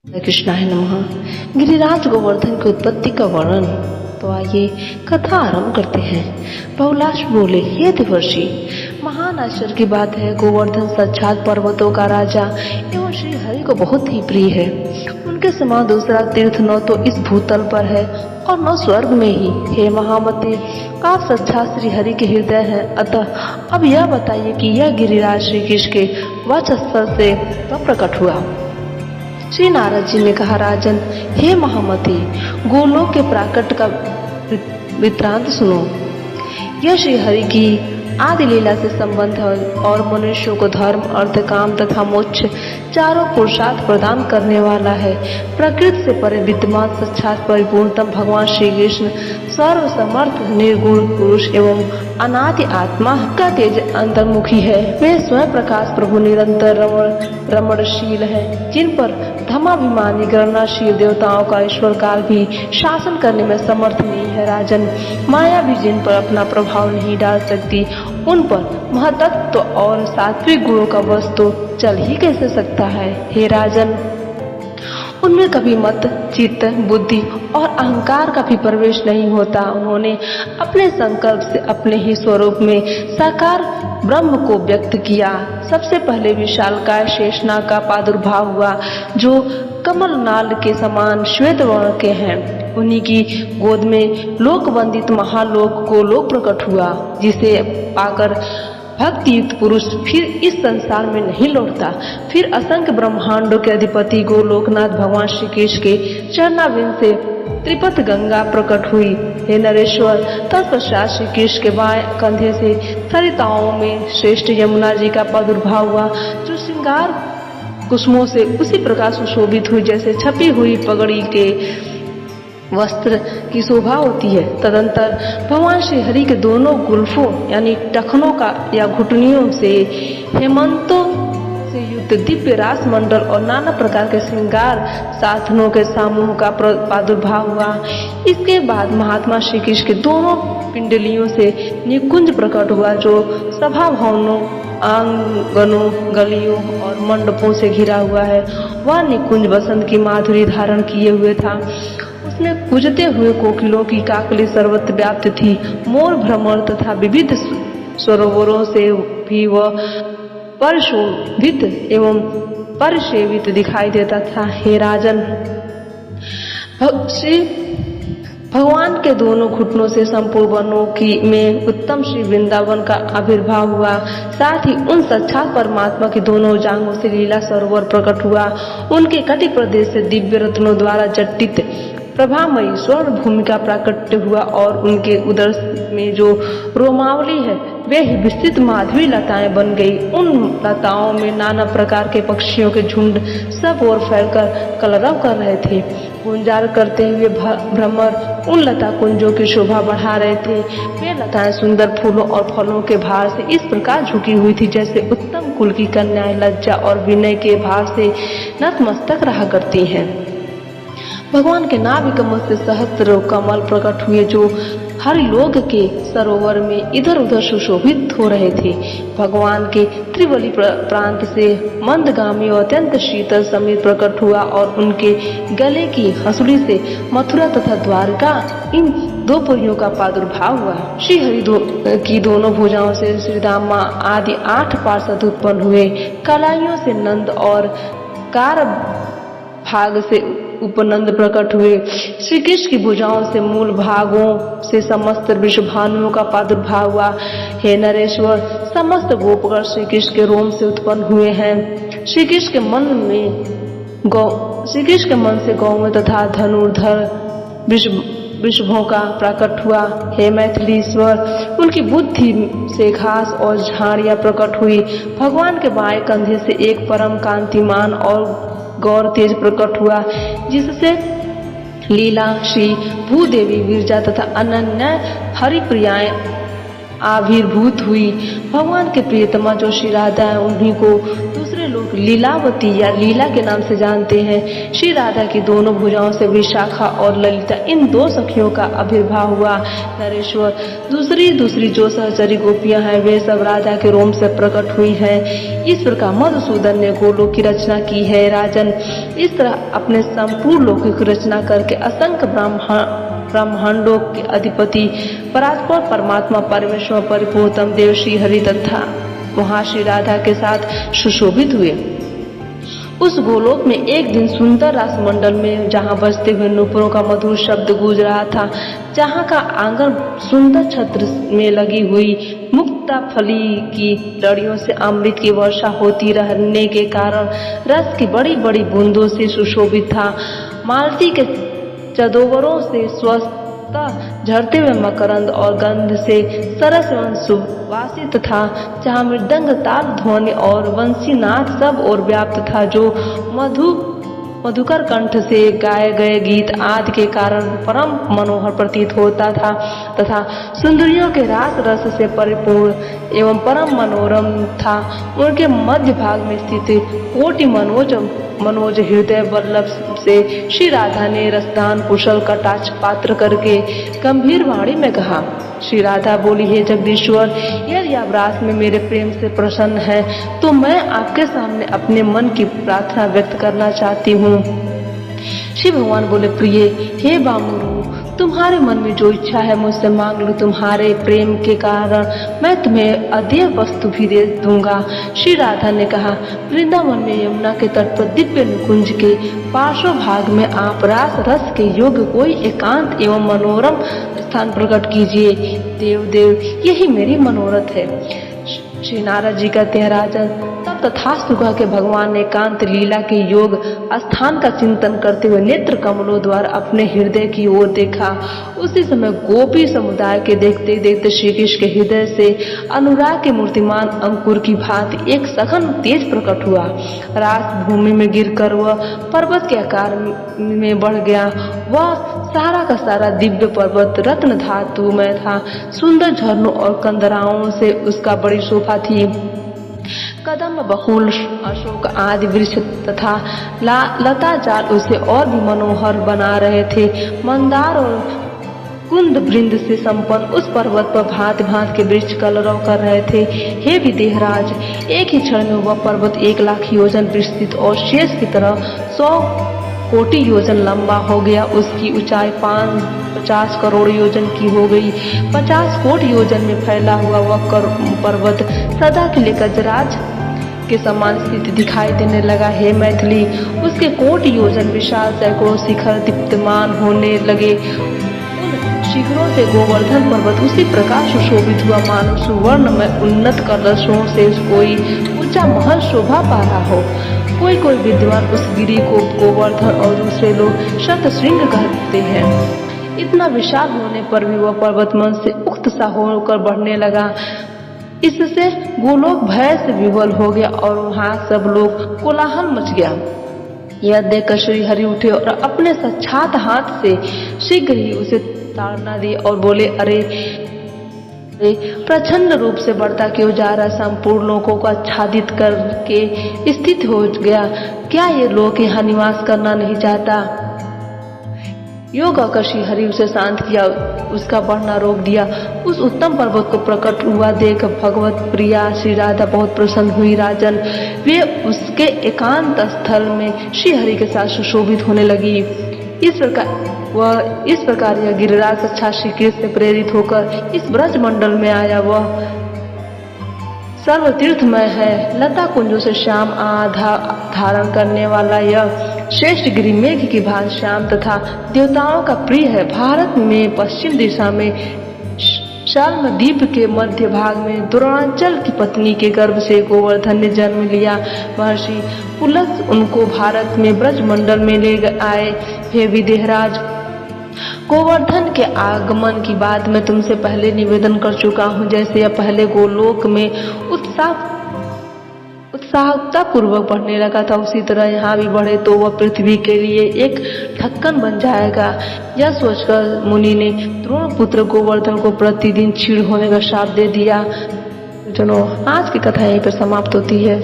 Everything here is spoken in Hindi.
कृष्णाय नमः। गिरिराज गोवर्धन की उत्पत्ति का वर्णन। तो आइए कथा आरंभ करते हैं। बहुलाश बोले, हे देवर्षि, महान आश्चर्य की बात है, गोवर्धन साक्षात पर्वतों का राजा एवं श्री हरि को बहुत ही प्रिय है। उनके समान दूसरा तीर्थ न तो इस भूतल पर है और न स्वर्ग में ही। हे महामते, आप साक्षात श्री हरि के हृदय हैं, अतः अब यह बताइए कि यह गिरिराज श्री कृष्ण के वक्षस्थल से कब प्रकट हुआ। श्री नारद जी ने कहा, राजन, हे महामती, गोलोक के प्राकट का वृत्तांत सुनो। यह श्री हरि की आदि लीला से संबंध है और मनुष्यों को धर्म, अर्थ, काम तथा मोक्ष चारों पुरुषार्थ प्रदान करने वाला है। प्रकृति से परे विद्यमान साक्षात परिपूर्णतम भगवान श्री कृष्ण सर्व समर्थ निर्गुण पुरुष एवं अनादि आत्मा का तेज अंतर्मुखी है। वे स्वयं प्रकाश प्रभु निरंतर रमणशील है, जिन पर धमाभिमानी गणनाशील देवताओं का ईश्वर काल भी शासन करने में समर्थ नहीं है। राजन, माया भी जिन पर अपना प्रभाव नहीं डाल सकती, उन पर महतत्व और सात्विक गुणों का वश तो चल ही कैसे सकता है। हे राजन, उनमें कभी मत, चित्त, बुद्धि और अहंकार का भी प्रवेश नहीं होता। उन्होंने अपने संकल्प से अपने ही स्वरूप में साकार ब्रह्म को व्यक्त किया। सबसे पहले विशालकाय शेषनाग का प्रादुर्भाव हुआ, जो कमल नाल के समान श्वेत वर्ण के हैं। उन्हीं की गोद में लोक वंदित महालोक गोलोक प्रकट हुआ, जिसे पाकर भक्ति युक्त पुरुष फिर इस संसार में नहीं लौटता। फिर असंख्य ब्रह्मांडों के अधिपति गोलोकनाथ भगवान श्री कृष्ण के चरणारविंद से त्रिपथ गंगा प्रकट हुई। हे नरेश्वर, तत्पश्चात श्री कृष्ण के बाएं कंधे से सरिताओं में श्रेष्ठ यमुना जी का प्रादुर्भाव हुआ, जो श्रृंगार कुसुमों से उसी प्रकार सुशोभित हुई जैसे छपी हुई पगड़ी के वस्त्र की शोभा होती है। तदंतर भगवान श्री हरि के दोनों गुल्फों यानी टखनों का या घुटनियों से हेमंतों से युक्त दिव्य रास मंडल और नाना प्रकार के श्रृंगार साधनों के समूह का प्रादुर्भाव हुआ। इसके बाद महात्मा श्री कृष्ण के दोनों पिंडलियों से निकुंज प्रकट हुआ, जो सभा भवनों, आंगनों, गलियों और मंडपों से घिरा हुआ है। वह निकुंज वसंत की माधुरी धारण किए हुए था। उसमें कूजते हुए कोकिलों की काकली सर्वत्र व्याप्त थी। मोर, भ्रमर तथा विविध सरोवरों से भी वह परशोभित एवं परिसेवित दिखाई देता था। हे राजन, श्री भगवान के दोनों घुटनों से संपूर्ण वनों की में उत्तम श्री वृंदावन का आविर्भाव हुआ। साथ ही उन साक्षात परमात्मा की दोनों जांघों से लीला सरोवर प्रकट हुआ। उनके कटिक प्रदेश से दिव्य रत्नों द्वारा जटित प्रभामयी स्वर्ण भूमिका प्राकट्य हुआ और उनके उदर में जो रोमावली है, वे ही विस्तृत माधवी लताएं बन गई। उन लताओं में नाना प्रकार के पक्षियों के झुंड सब ओर फैलकर कलरव कर रहे थे। गुंजार करते हुए भ्रमर उन लता कुंजों की शोभा बढ़ा रहे थे। वे लताएं सुंदर फूलों और फलों के भार से इस प्रकार झुकी हुई थी, जैसे उत्तम कुल की कन्याएं लज्जा और विनय के भाव से नतमस्तक रहा करती हैं। भगवान के नाभि कमल से सहस्त्र कमल प्रकट हुए, जो हर लोक के सरोवर में इधर उधर सुशोभित हो रहे थे। भगवान के त्रिवली प्रांत से मंदगामी और अत्यंत शीतल समीर प्रकट हुआ और उनके गले की हंसुली से मथुरा तथा द्वारका इन दो पुरियों का प्रादुर्भाव हुआ। श्री हरि की दोनों भुजाओं से श्री दामा आदि 8 पार्षद उत्पन्न हुए। कलाइयों से नंद और कार भाग से उपनंद प्रकट हुए। श्री कृष्ण की भुजाओं से मूल भागों से समस्त विश्वभानुओं का प्रादुर्भाव हुआ। हे नरेश्वर, समस्त गोपगण श्री कृष्ण के रोम से उत्पन्न हुए हैं। श्री कृष्ण के मन से गौ तथा धनुर्धर वृषभों का प्रकट हुआ। हे मैथिलीश्वर, उनकी बुद्धि से घास और झाड़ियां प्रकट हुई। भगवान के बाएं कंधे से एक परम कांतिमान और गौर तेज प्रकट हुआ, जिससे लीला श्री भूदेवी, विरजा तथा अनन्या हरिप्रियाएं आविर्भूत हुई। भगवान के प्रियतमा जो श्री राधा है उन्हीं को दूसरे लोग लीलावती या लीला के नाम से जानते हैं। श्री राधा की दोनों भुजाओं से विशाखा और ललिता इन दो सखियों का आविर्भाव हुआ। नरेश्वर दूसरी जो सहचरी गोपियां हैं वे सब राधा के रोम से प्रकट हुई हैं। इस प्रकार मधुसूदन ने गोलोक की रचना की है। राजन, इस तरह अपने संपूर्ण लोक की रचना करके असंख्य ब्रह्मांडों के अधिपति परात्पर परमात्मा परमेश्वर परिपूर्णतम देव श्री हरि तथा वहां श्री राधा के साथ सुशोभित हुए। उस गोलोक में एक दिन सुंदर रासमंडल में जहाँ बजते हुए नूपुरों का मधुर शब्द गूंज रहा था, जहाँ का आंगन सुंदर छत्र में लगी हुई मुक्ता फली की लड़ियों से अमृत की वर्षा होती रहने के कारण रस की बड़ी बड़ी बूंदों से सुशोभित था। मालती के चदोवरों से स्वस्थ झरते हुए मकरंद और गंध से सरस एवं सुवासित था, जहाँ मृदंग ताल ध्वनि और वंशीनाद सब और व्याप्त था, जो मधुकर कंठ से गाए गए गीत आदि के कारण परम मनोहर प्रतीत होता था तथा सुंदरियों के रास रस से परिपूर्ण एवं परम मनोरम था। उनके मध्य भाग में स्थित कोटि मनोज हृदय वल्लभ से श्री राधा ने रसदान कुशल कटाक्ष पात्र करके गंभीर वाणी में कहा। श्री राधा बोली, हे जगदीश्वर, यदि आप रास में मेरे प्रेम से प्रसन्न हैं तो मैं आपके सामने अपने मन की प्रार्थना व्यक्त करना चाहती हूँ। श्री भगवान बोले, प्रिय हे बामुरु, तुम्हारे मन में जो इच्छा है मुझसे मांग लो। तुम्हारे प्रेम के कारण मैं तुम्हें अदेय वस्तु भी दे दूंगा। श्री राधा ने कहा, वृंदावन में यमुना के तट पर दिव्य निकुंज के पार्श्व भाग में आप रास रस के योग्य कोई एकांत एवं मनोरम स्थान प्रकट कीजिए। देव यही मेरी मनोरथ है। श्री नारद जी कहते हैं, राजन, तब तथास्तु कह के भगवान ने कांत लीला के योग स्थान का चिंतन करते हुए नेत्र कमलों द्वारा अपने हृदय की ओर देखा। उसी समय गोपी समुदाय के देखते देखते श्री कृष्ण के हृदय से अनुराग के मूर्तिमान अंकुर की भांति एक सघन तेज प्रकट हुआ। रास भूमि में गिरकर वह पर्वत के आकार में बढ़ गया। वह सारा का सारा दिव्य पर्वत रत्न धातु में था। सुंदर झरनों और कंदराओं से उसका बड़ी शोभा थी। कदम, बकुल, अशोक आदि वृक्ष तथा लता जाल उसे और भी मनोहर बना रहे थे। मंदार और कुंद वृंद से संपन्न उस पर्वत पर भांति भांति के वृक्ष कलरव कर रहे थे। हे विदेहराज, एक ही क्षण में वह पर्वत 1,00,000 योजन विस्तृत और शेष की तरह 100 कोटि योजन लंबा हो गया। उसकी ऊंचाई 50 करोड़ योजन की हो गई। 50 कोटि योजन में फैला हुआ वह पर्वत सदा के लिए गजराज के समान स्थिति दिखाई देने लगा। हे मैथिली, उसके कोटि योजन विशाल सैकड़ों शिखर दीप्तमान होने लगे। उन शिखरों से गोवर्धन पर्वत उसी प्रकार सुशोभित हुआ मानो सुवर्ण में उन्नत कलशों से कोई ऊंचा महल शोभा पा रहा हो। कोई विद्वान उस गिरी को गोवर्धन और दूसरे लोग शतशृंग कहते हैं। इतना विशाल होने पर भी वह पर्वत मन से उक्त सा होकर बढ़ने लगा। इससे गोलोक भय से विवल हो गया और वहाँ सब लोग कोलाहल मच गया। यह देखकर श्री हरि उठे और अपने साक्षात हाथ से शीघ्र ही उसे ताड़ना दी और बोले, अरे प्रचंड रूप से बढ़ता क्यों जा रहा, संपूर्ण लोगों को आच्छादित करके स्थित हो गया। क्या ये लोग यहाँ निवास करना नहीं चाहता? योग आकर श्री हरि उसे शांत किया, उसका बढ़ना रोक दिया। उस उत्तम पर्वत को प्रकट हुआ देख भगवत प्रिया श्री राधा बहुत प्रसन्न हुई। राजन, वे उसके एकांत स्थल में श्री हरि के साथ सुशोभित होने लगी। इस प्रकार यह गिरिराज अच्छा श्री कृष्ण से प्रेरित होकर इस ब्रज मंडल में आया। वह सर्व तीर्थमय है। लता कुंजों से श्याम धारण करने वाला यह श्रेष्ठ गिरि मेघ की भांति श्याम तथा देवताओं का प्रिय है। भारत में पश्चिम दिशा में शाल्मद्वीप के मध्य भाग में द्रोणाचल की पत्नी के गर्भ से गोवर्धन ने जन्म लिया। महर्षि पुलस उनको भारत में ब्रज मंडल में ले आए। हे विदेहराज, गोवर्धन के आगमन की बात मैं तुमसे पहले निवेदन कर चुका हूँ। जैसे यह पहले गोलोक में उत्साह उत्साहता पूर्वक बढ़ने लगा था, उसी तरह यहाँ भी बढ़े तो वह पृथ्वी के लिए एक ढक्कन बन जाएगा। यह सोचकर मुनि ने द्रोण पुत्र गोवर्धन को प्रतिदिन क्षीण होने का श्राप दे दिया। जनों, आज की कथा यहीं पर समाप्त होती है।